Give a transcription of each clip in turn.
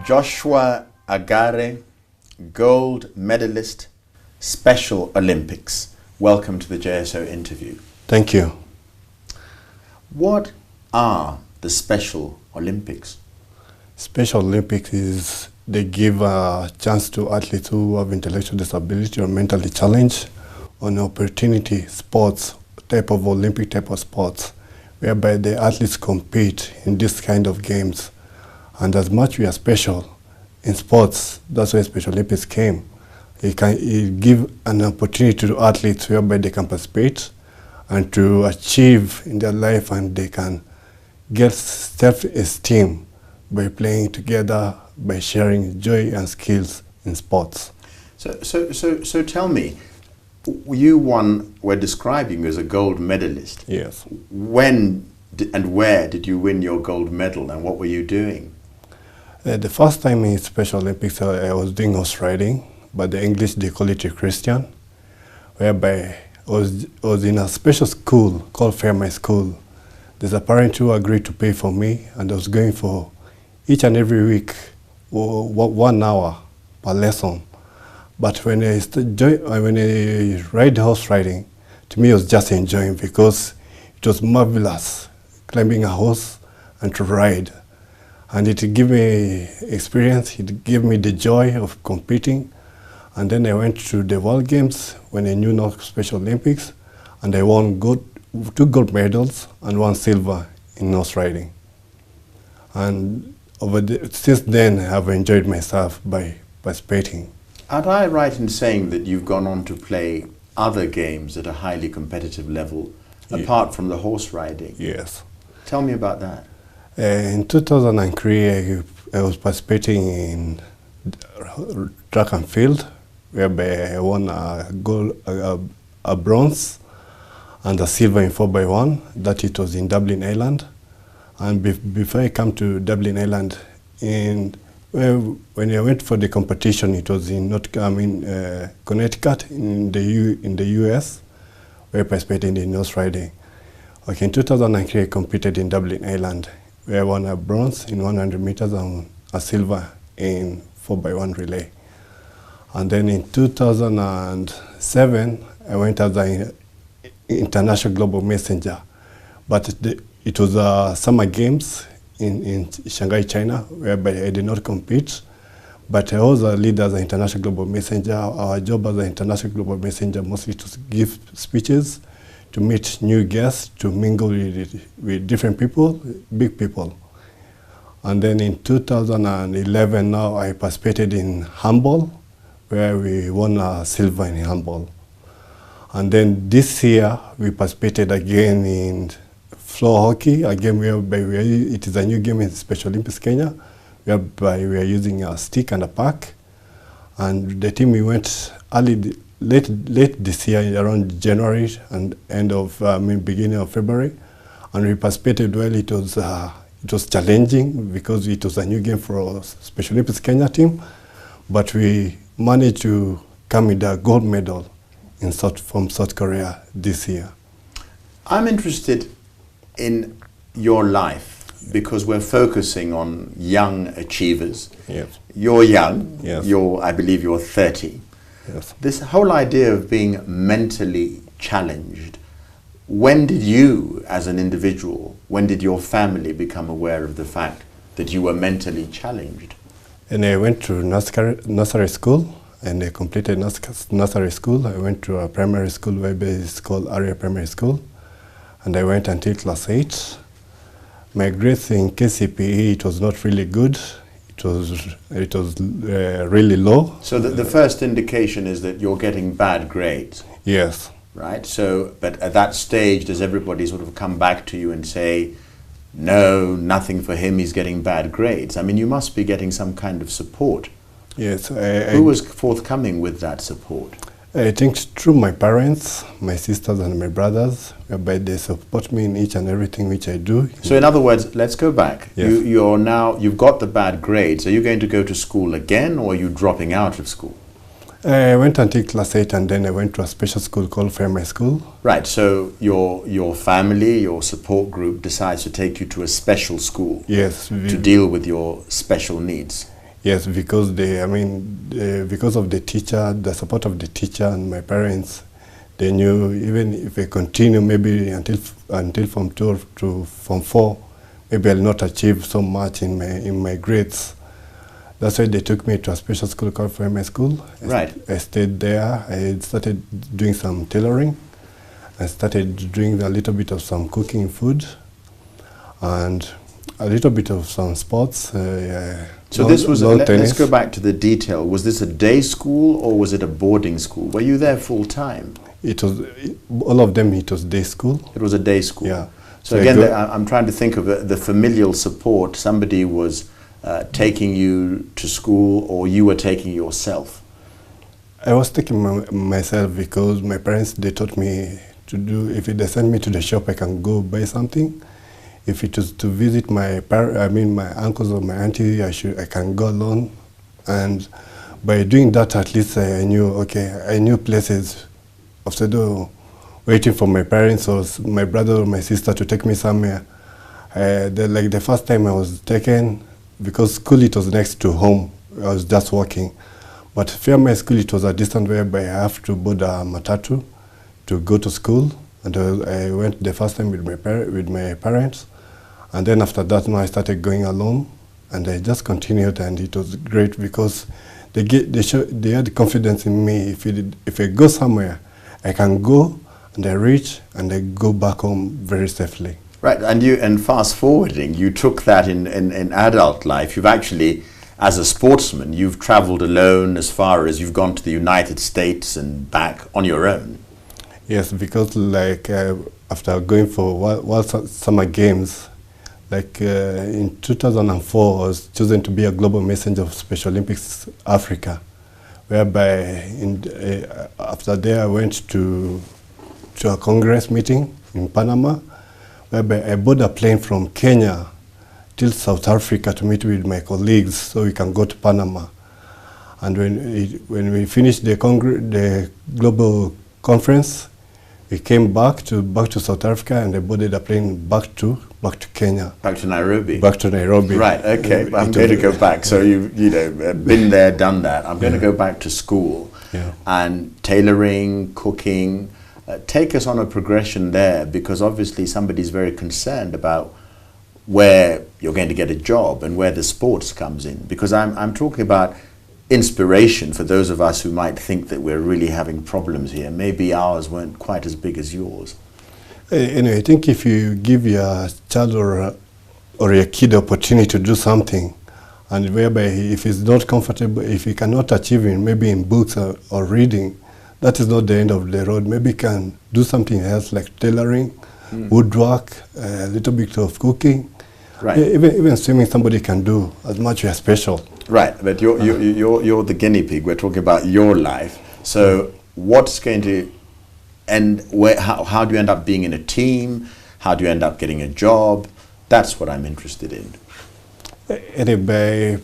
Joshua Agare, gold medalist, Special Olympics. Welcome to the JSO interview. Thank you. What are the Special Olympics? Special Olympics is they give a chance to athletes who have intellectual disability or mentally challenged on opportunity sports, type of Olympic type of sports, whereby the athletes compete in this kind of games. And as much we are special in sports, that's why Special Olympics came. It give an opportunity to athletes whereby they can participate and to achieve in their life, and they can get self-esteem by playing together, by sharing joy and skills in sports. So tell me, you were describing as a gold medalist. Yes. When and where did you win your gold medal, and what were you doing? The first time in Special Olympics, I was doing horse riding, but the English they call it a Christian, whereby I was in a special school called Fairmont School. There's a parent who agreed to pay for me, and I was going for each and every week 1 hour per lesson. But when I ride horse riding, to me it was just enjoying, because it was marvelous climbing a horse and to ride. And it gave me experience, it gave me the joy of competing. And then I went to the World Games when I knew no Special Olympics, and I won 2 gold medals and 1 silver in horse riding. And since then, I've enjoyed myself by participating. Am I right in saying that you've gone on to play other games at a highly competitive level, apart from the horse riding? Yes. Tell me about that. In 2003, I was participating in track and field, whereby I won a bronze and a silver in 4x1. That it was in Dublin, Ireland. And before I come to Dublin, Ireland, when I went for the competition, it was in Connecticut in the US, where I participated in horse riding. Okay, in 2003, I competed in Dublin, Ireland, where I won a bronze in 100 meters and a silver in 4x1 relay. And then in 2007, I went as an international global messenger. But it was summer games in Shanghai, China, whereby I did not compete. But I was a leader as an international global messenger. Our job as an international global messenger mostly to give speeches, to meet new guests, to mingle with different people, big people. And then in 2011, now I participated in handball, where we won a silver in handball. And then this year, we participated again in floor hockey, a game whereby it is a new game in Special Olympics Kenya, whereby we are using a stick and a puck. And the team, we went late this year, around January and beginning of February, and we participated well. It was challenging because it was a new game for our Special Olympics Kenya team, but we managed to come with a gold medal from South Korea this year. I'm interested in your life because we're focusing on young achievers. Yes. You're young. Yes. I believe you're 30. Yes. This whole idea of being mentally challenged, when did you, as an individual, when did your family become aware of the fact that you were mentally challenged? And I went to nursery school, and I completed nursery school. I went to a primary school, where it's called Area Primary School, and I went until class 8. My grades in KCPE, it was not really good. It was really low. So the first indication is that you're getting bad grades. Yes. Right. So, but at that stage, does everybody sort of come back to you and say, no, nothing for him, he's getting bad grades? I mean, you must be getting some kind of support. Yes. Who was forthcoming with that support? I think through my parents, my sisters and my brothers, whereby they support me in each and everything which I do. So in other words, let's go back. Yes. You've got the bad grades. Are you going to go to school again, or are you dropping out of school? I went until class 8, and then I went to a special school called Fairmont School. Right, so your family, your support group decides to take you to a special school. Yes. To deal with your special needs. Yes, because because of the teacher, the support of the teacher and my parents, they knew even if I continue maybe until from 12 to from 4, maybe I'll not achieve so much in my grades. That's why they took me to a special school called primary school. Right. I stayed there. I started doing some tailoring. I started doing a little bit of some cooking food, and a little bit of some sports. So this was, let's go back to the detail. Was this a day school or was it a boarding school? Were you there full time? It was, all of them, it was day school. It was a day school? Yeah. So again, I'm trying to think of the familial support. Somebody was taking you to school or you were taking yourself? I was taking myself because my parents, they taught me to do, if they send me to the shop, I can go buy something. If it was to visit my uncles or my auntie, I can go alone. And by doing that, at least I knew places. Instead of waiting for my parents or my brother or my sister to take me somewhere. Like the first time I was taken, because school it was next to home, I was just walking. But from my school, it was a distance whereby I have to board a matatu to go to school. And I went the first time with my parents. And then after that, now I started going alone, and I just continued, and it was great because they had confidence in me. If I go somewhere, I can go, and I reach, and I go back home very safely. Right, and fast forwarding, you took that in adult life. You've actually, as a sportsman, you've traveled alone as far as you've gone to the United States and back on your own. Yes, because after going for summer games, in 2004, I was chosen to be a global messenger of Special Olympics Africa, whereby after there I went to a Congress meeting in Panama, whereby I boarded a plane from Kenya till South Africa to meet with my colleagues so we can go to Panama. And when we finished the global conference, we came back to South Africa, and I boarded a plane back to Kenya. Back to Nairobi. Back to Nairobi. Right. Okay. I'm going to go back. So you've been there, done that. I'm going to go back to school. Yeah. And tailoring, cooking. Take us on a progression there, because obviously somebody's very concerned about where you're going to get a job and where the sports comes in. Because I'm talking about inspiration for those of us who might think that we're really having problems here. Maybe ours weren't quite as big as yours. Anyway, I think if you give your child or your kid the opportunity to do something, and whereby if he's not comfortable, if he cannot achieve it, maybe in books or reading, that is not the end of the road. Maybe he can do something else like tailoring, woodwork, a little bit of cooking. Right. Even swimming, somebody can do as much as special. Right, but you're the guinea pig. We're talking about your life. So what's going to end? How do you end up being in a team? How do you end up getting a job? That's what I'm interested in. Anyway,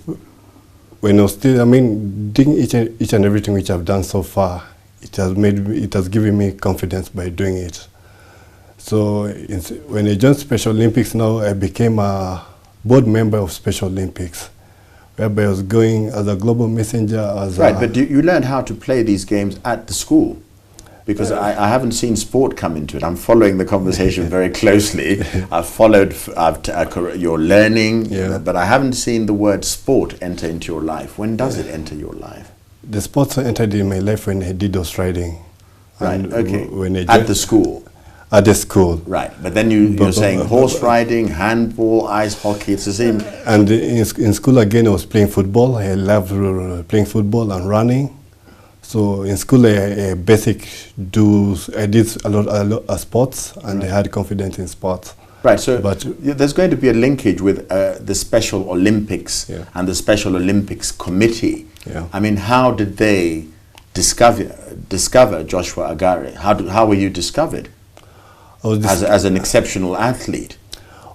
when I was still, doing each and everything which I've done so far, it has given me confidence by doing it. So when I joined Special Olympics, now I became a board member of Special Olympics, whereby I was going as a global messenger. But you learned how to play these games at the school? Because I haven't seen sport come into it. I'm following the conversation very closely. I've followed your learning, but I haven't seen the word sport enter into your life. When does it enter your life? The sports entered in my life when I did horse riding. Right, okay. When I at the school? At the school. Right, but then you're saying horse riding, handball, ice hockey, it's the same. And in school again I was playing football. I loved playing football and running. So in school I did a lot of sports, and I had confidence in sports. Right, so there's going to be a linkage with the Special Olympics and the Special Olympics Committee. Yeah. How did they discover Joshua Agare? How were you discovered as an exceptional athlete?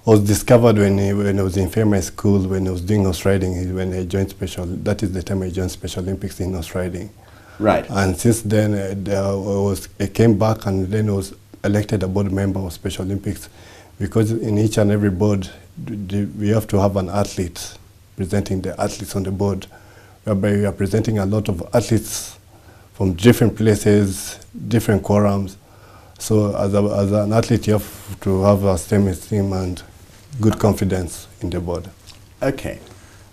I was discovered when I was in primary school, when I was doing horse riding, when I joined that is the time I joined Special Olympics in horse riding. Right. And since then I came back, and then I was elected a board member of Special Olympics, because in each and every board we have to have an athlete, presenting the athletes on the board, whereby we are presenting a lot of athletes from different places, different quorums. So as an athlete, you have to have a self-esteem and good confidence in the board. Okay.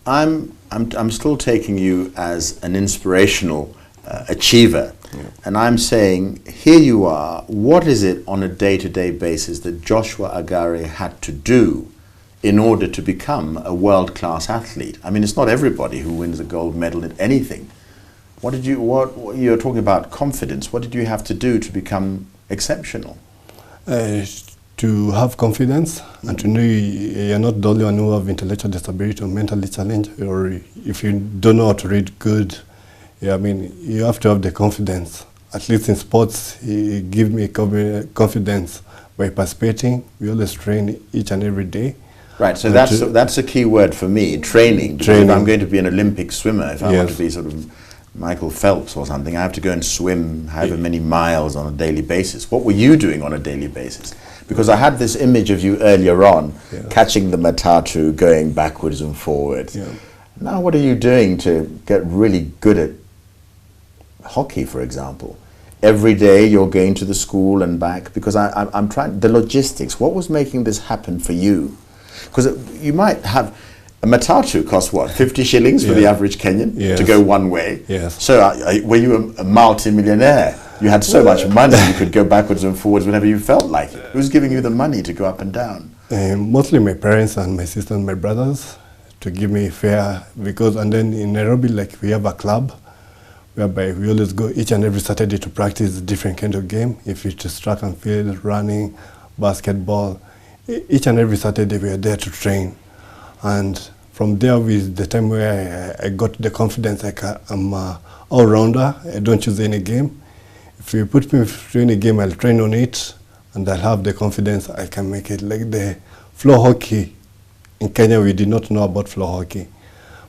I'm still taking you as an inspirational achiever. Yeah. And I'm saying, here you are, what is it on a day-to-day basis that Joshua Agare had to do in order to become a world-class athlete? I mean, it's not everybody who wins a gold medal in anything. What you're talking about confidence, what did you have to do to become exceptional? To have confidence and to know you're not the only one who have intellectual disability or mentally challenged, or if you don't know how to read good, yeah, I mean, you have to have the confidence. At least in sports, it gives me confidence by participating. We always train each and every day. Right, so that's a key word for me, training. If I'm going to be an Olympic swimmer, if I want to be sort of Michael Phelps or something, I have to go and swim however many miles on a daily basis. What were you doing on a daily basis? Because I had this image of you earlier on, catching the matatu, going backwards and forwards. Yeah. Now what are you doing to get really good at hockey, for example? Every day you're going to the school and back, because I'm trying, the logistics, what was making this happen for you? Because you might have, a matatu costs what, 50 shillings for the average Kenyan to go one way? Yes. So were you a multi-millionaire? You had so much money you could go backwards and forwards whenever you felt like it. Who's giving you the money to go up and down? Mostly my parents and my sister and my brothers to give me fare, because, and then in Nairobi, like, we have a club whereby we always go each and every Saturday to practice different kind of game. If it's track and field, running, basketball, each and every Saturday we are there to train. And from there, with the time where I got the confidence, like I'm an all-rounder, I don't choose any game. If you put me through any game, I'll train on it, and I'll have the confidence I can make it. Like the floor hockey in Kenya, we did not know about floor hockey.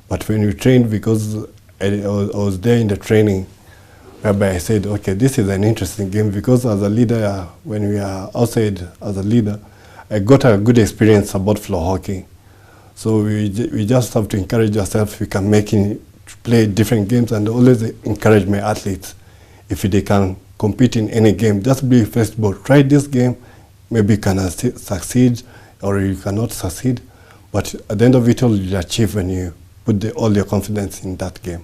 But when we trained, because I was there in the training, whereby I said, okay, this is an interesting game, because as a leader, when we are outside as a leader, I got a good experience about floor hockey. So we just have to encourage ourselves. We can play different games, and always encourage my athletes, if they can compete in any game, just be flexible. Try this game, maybe you can succeed or you cannot succeed, but at the end of it all, you'll achieve when you put all your confidence in that game.